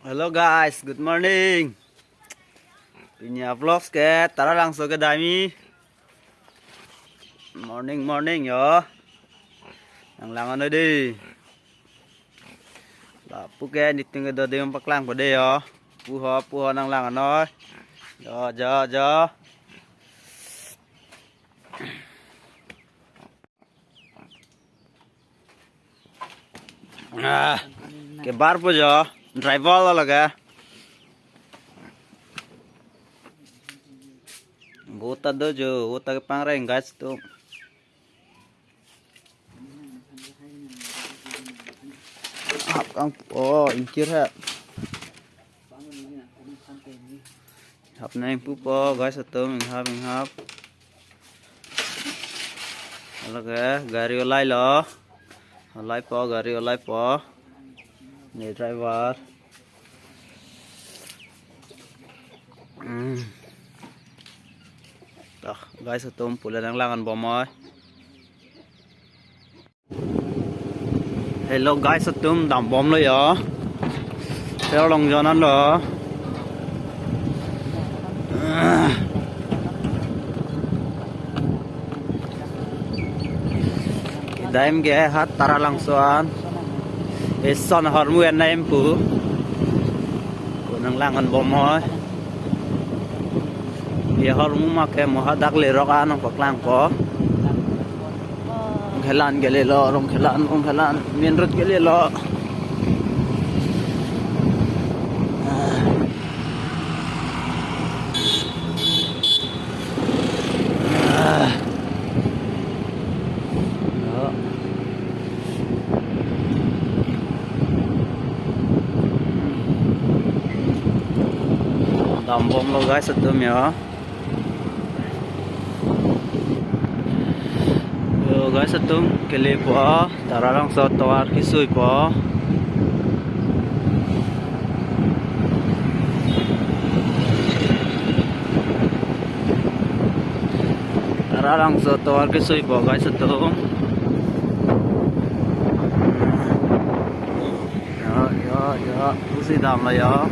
Hello guys, good morning. Pinya vlogs ke, tara langsung ke dami. Morning yo. Lang lang ano di. La puke niting ke dode yung paklang pade yo. Puho nang lang ano. Jo. Ke bar po jo. Driver lalaga. Buta dojo, buta ke pangreng guys tu. Kang ingkir ha. Hap na yung pupo guys ito minghap. Alaga, gari olay lo. Gari olay po. Ni driver. Dah, guys ito pula ng langan bomoy. Hello guys ito dam bom lo yo. Pero long jonan lo. Daim ge hat tara langsuan. Eson harmu en naim pu. Kunang langan bomoy. Dia harmu make mohadak le roka nang paklang ko. Khelan gele lo rong khelan minrut gele lo. Dambom lo guys ito ya. Yo guys ito kele po tara lang sa tawar kisui po. Tara lang sa tawar kisui po guys ito. Ya usi dam la ya.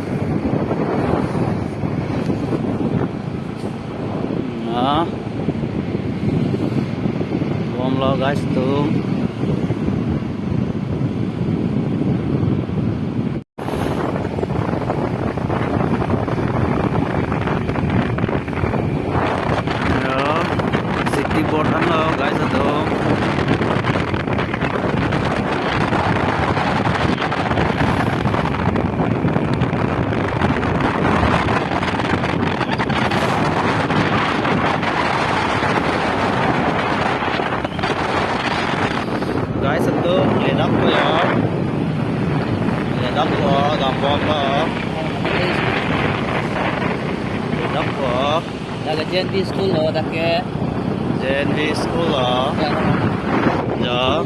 Nah, bom lo guys tuh. Ya, city border lo guys tuh. Guys itu ledak po ya. Ledak po, gampang po. Ledak po. Daga JNB school lo dake. JNB school lo. Ya.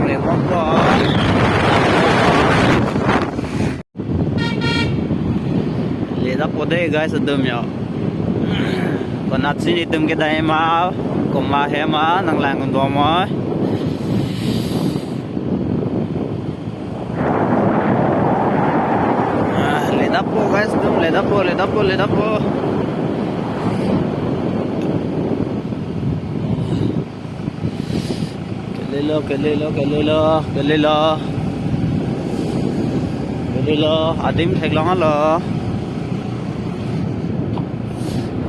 Lemak po. Ledak po deh guys itu ya. Konat sini tum kita ema koma hema nang langun bomoy. Leda po guys tum leda po. Kelilo adim theklang lo.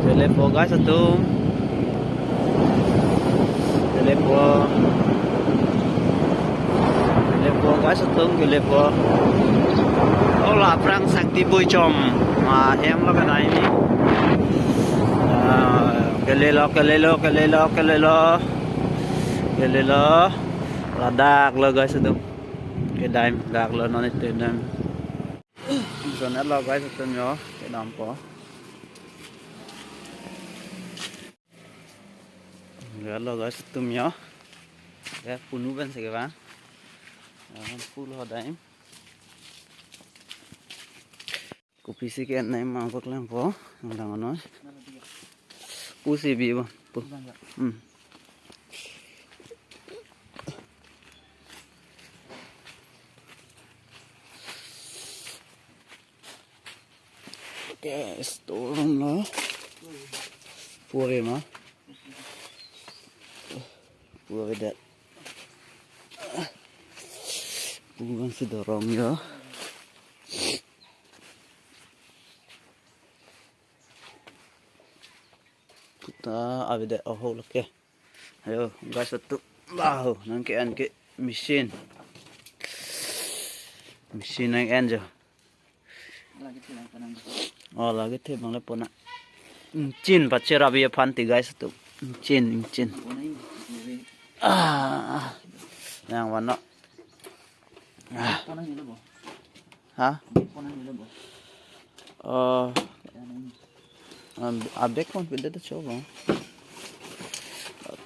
Telepo guys ito. Telepo guys ito. Ola prang sakti boy chom. Em lo cái này đi. Kelilo. Ladak lo guys ito. Cái daim dak lo nó itu daim. Sana lo guys ito nyo. Cái daim po. Hello guys ito ya. Ya puno ban sige ba? Full ho daim. Kopi si ke naim mangkok lang po. Ang ano. Pusi bi ba? Okay, storeroom lo. Puri no. Puri that. Bukan si dorong ya. Kita ada oh oke. Ayo guys satu bahu nangke anke mesin. Mesin yang enjo. Oh lagi tuh bang lepo nak. Chin pacar abi panti guys tu. Chin. Yang warna. Hah? Oh. Abek pun beda tu coba.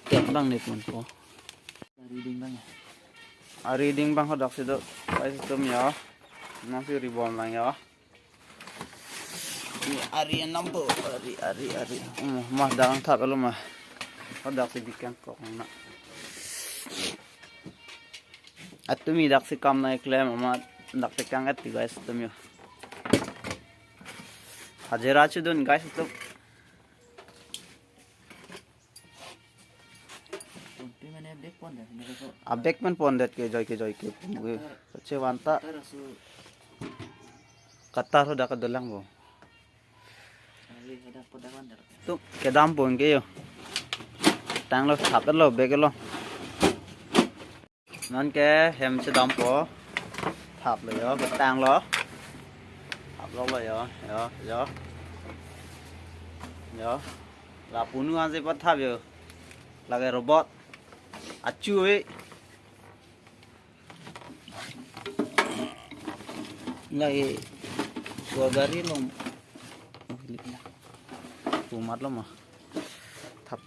Tiap bang ni pun po. Reading bang hodak sido. Guys tu ya. Masih ribon lang ya. Ini ari nampo ari. Mah dang tak kalau mah. Hodak si bikin kok nak. Atumi dak si kam na iklem ama dak tekang at guys tum yo. Hajera chudun guys tu. Abek man pondet ke joy ke. Kece wanta. Katar ho dak dalang bo. Tu ke dam pon ke yo. Tang lo thap lo bek lo. Nan ke hem se dam po. Thap lo yo ke tang lo. Thap lo yo. La punu an se pat thap yo. La ke robot. Acu we. Lagi gua gari lo. Umat lo mah. Thap.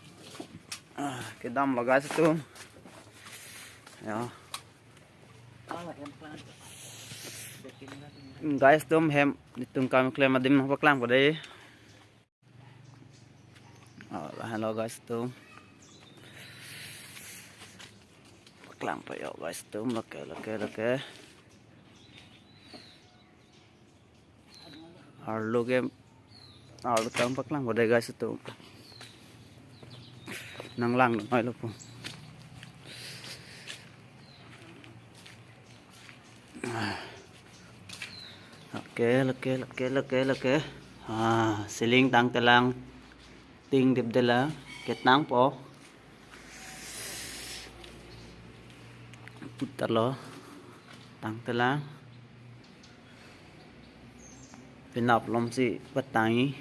Cái đâm là gai tu. Ya. Guys tum hem tum kami klaim adim apa klaim pada ini. Hello guys tum. Klaim pa yo guys tum lake. Arlo game arlo tam pa klaim pada guys tum. Nang lang nói lo po. Lake. Siling tang telang ting dip dela ketang po. Putar lo tang telang. Pinap lom si batangi.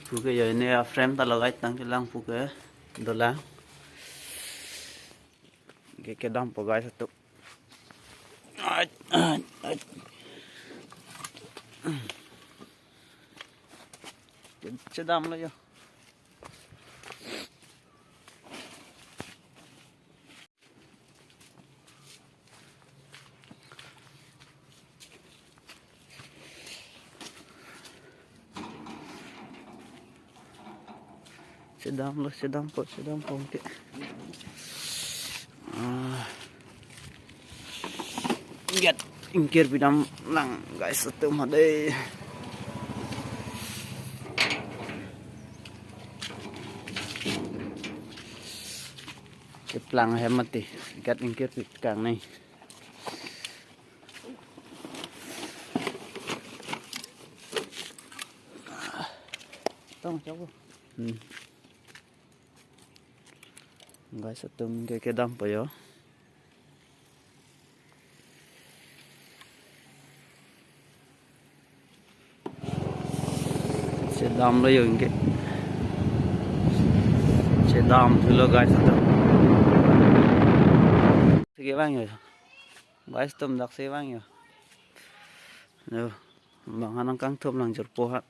Puke yo ini frame talagai tang telang puke dola. Ke dam po guys satu. Sedam lah ya. Sedam po ke. Get ingkir pinam lang guys satu made. Lang hemat ti gat ingkir kang này tông cháu guys setum ke dam pa yo sedam lo yo ingke sedam lo guys setum sige bang yo guys tum dak se bang yo yo bang hanang kang thum lang jor po ha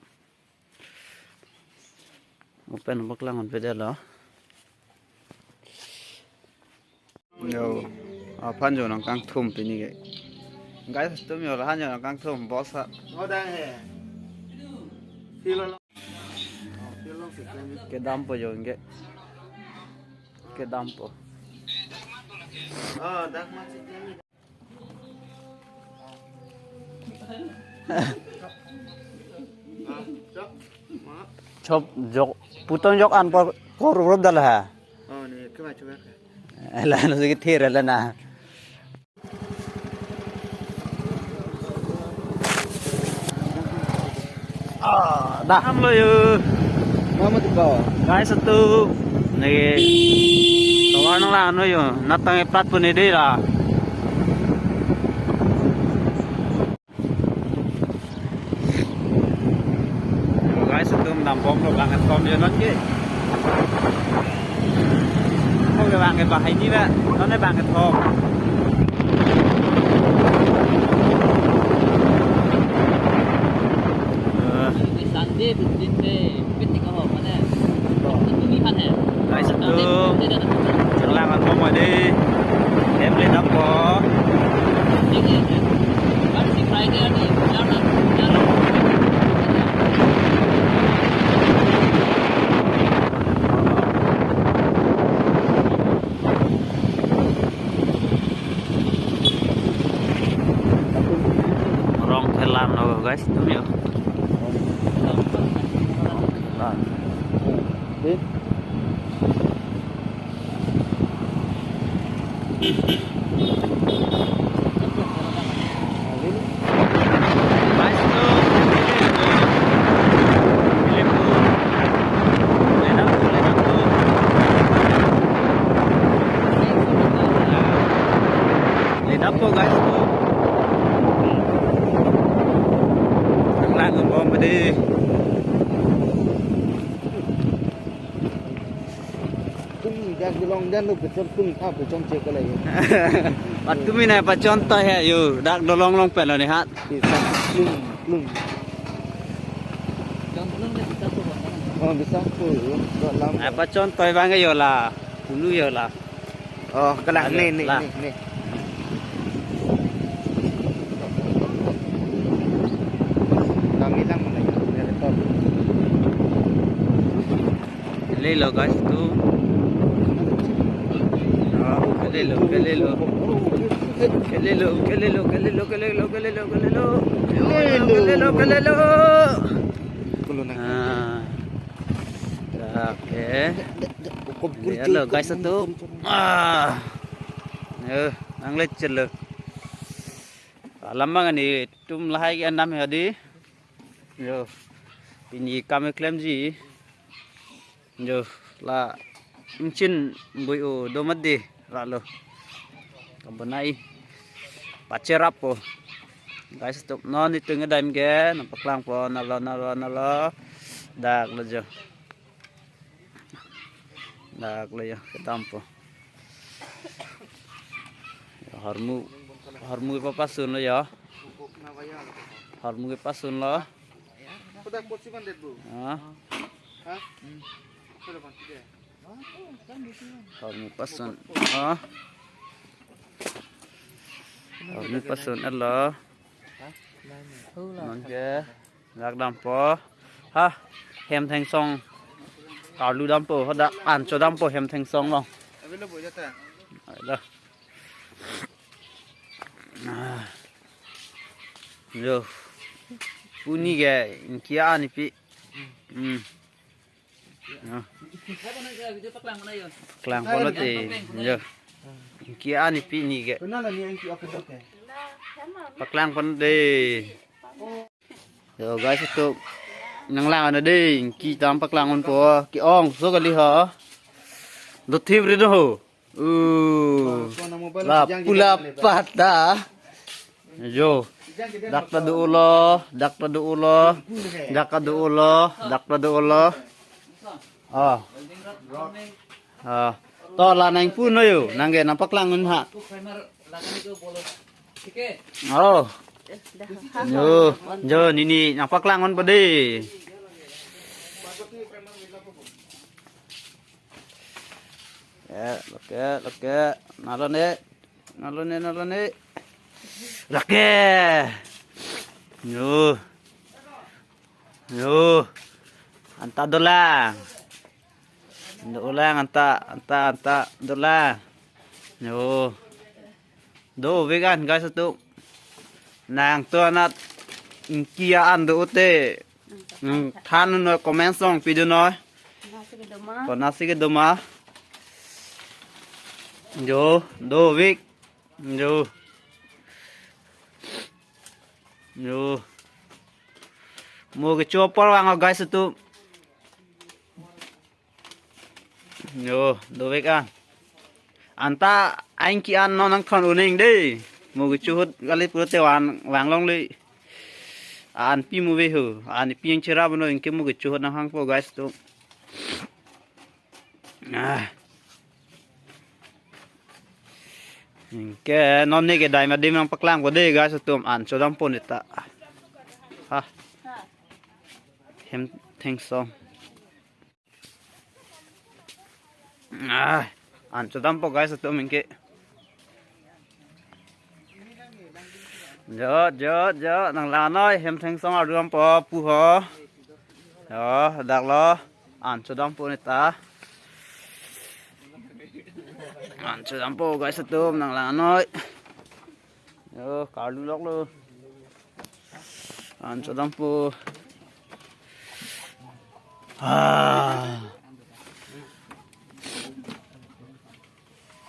open baklang on pede lo yo pan jo nang kang thum pini ge guys tum yo han yo nang kang thum boss ha modang he filo ke dam po yo nge ke dam po dak masih jami. chop jok puton jok an por korurut dah lah. Oh nih, coba. Lah nó cái thiệt là nè. Dah am lo yo. Mama tuh kau. Guys satu nih kawan lah anu yo natang plat pun ini lah. Guys satu menampung lo banget kom yo nanti. Không cái bạn cái bài như vậy nó nói bạn cái thô Cái sàn đi bên bên cái hộp mà nè. Cái mi khăn nè. đây sẽ đưa chẳng làm ăn không mà đi em lên đắp có Cái gì? Bạn đi phải cái này, giao ra. rong theo làm nào guys đúng không Đi. guys itu lên đắp cô guys itu lang ngầm bom mà đi Tung jangan bilang jangan lu betul tung apa cek lagi. bắt cứ mình này bắt chọn tay hệอยู่ดักดลองลงเป็ดแล้วนี่ฮะ Bisa lung. Jangan belum nih kita tuh. Oh bisa tuh. Dalam. bắt chọn tay vang cái rồi là dulu rồi là Oh, kelang Ada, nih. lah. Kami lang mana ya? Rekod. lấy lô guys tu đó cái lấy lô cái lấy lô cái lấy lô cái lấy lô cái lấy lô cái lấy lô cái lấy lô cái lấy lô cái lấy lô cái lấy lô Kulunang. oke lihat lo guys itu ang lecet lo lama kan ni tum lahai cái năm ya đi yo ini kami klaim gì yo là chin bui o do mat đi ra lo kambanai pacerap po guys itu non itu ngadaim ke nampak lang po nalo dak lo jo dak lo ya ketampo harmu papasun lo ya harmu papasun lo Udah kursi kan det bu. ah Hah? Sudah pasti deh. harmu pasun ah harmu pasun lo non ke dak dampo ha hem thanh song cào lưu dampo họ đã ăn cho dampo hem thanh song lo Tapi lo boleh tak? đó rồi puni cái kia anh pi Apa nih ya? Video paklang mana ya? klang polo thì giờ kia anh pi ni cái Kenal lah ni yang aku tak. paklang pon đi rồi guys itu nang lang ana đi ki tam paklang on po ki ong so kali ha do thim ri do la pula pata yo dak ta du ulo ah to là nang pu no yo nang ge nam paklang on ha Tuh primer lakan itu bolo. Oke. oh yo nini nang paklang on pa di Oke, nalon nih. Oke. Yo. Anta dolang. Anta dolang. Yo. Do vegan guys itu. Nang tu anak kiaan do ute than nó comment xong video nói còn nasi cái đồ mà vô đồ vịt vô vô mua cái chua por vàng guys itu vô đồ vịt ăn anta anh kia ăn nó đang còn uning đi mua cái chua kali pura tewan vàng long li an pi mu ve hu an pi yang chera bano inke mu ge chu na hang po guys to inke non ne ge dai ma dim yang paklang ko de guys to an cho dam pon eta ha hem thanks so an cho dam po guys to inke dỡ thằng là nói em thanh xong ở đường po pu ho đó đặt lo ăn cho đám po này ta ăn cho đám po cái sốt tôm thằng là nói đó cả lú lóc luôn ăn cho đám po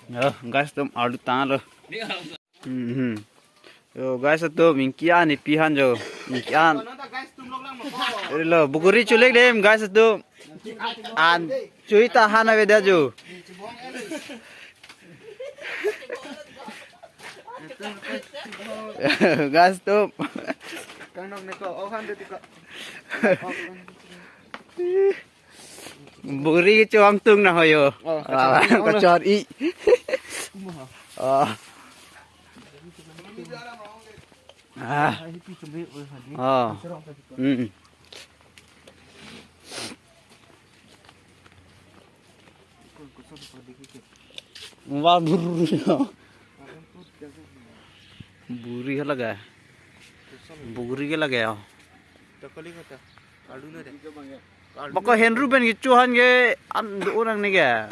đó cái tôm ở được ta rồi yo guys itu mingkian ni pihan jo mingkian lo bukuri culik dem guys itu an cuy tahan aja dia jo guys itu bukuri cuang tung nah yo kacor i Wah buri lagi, buri lagi ya. Pokok Henry ben gitu han ge orang nih ga.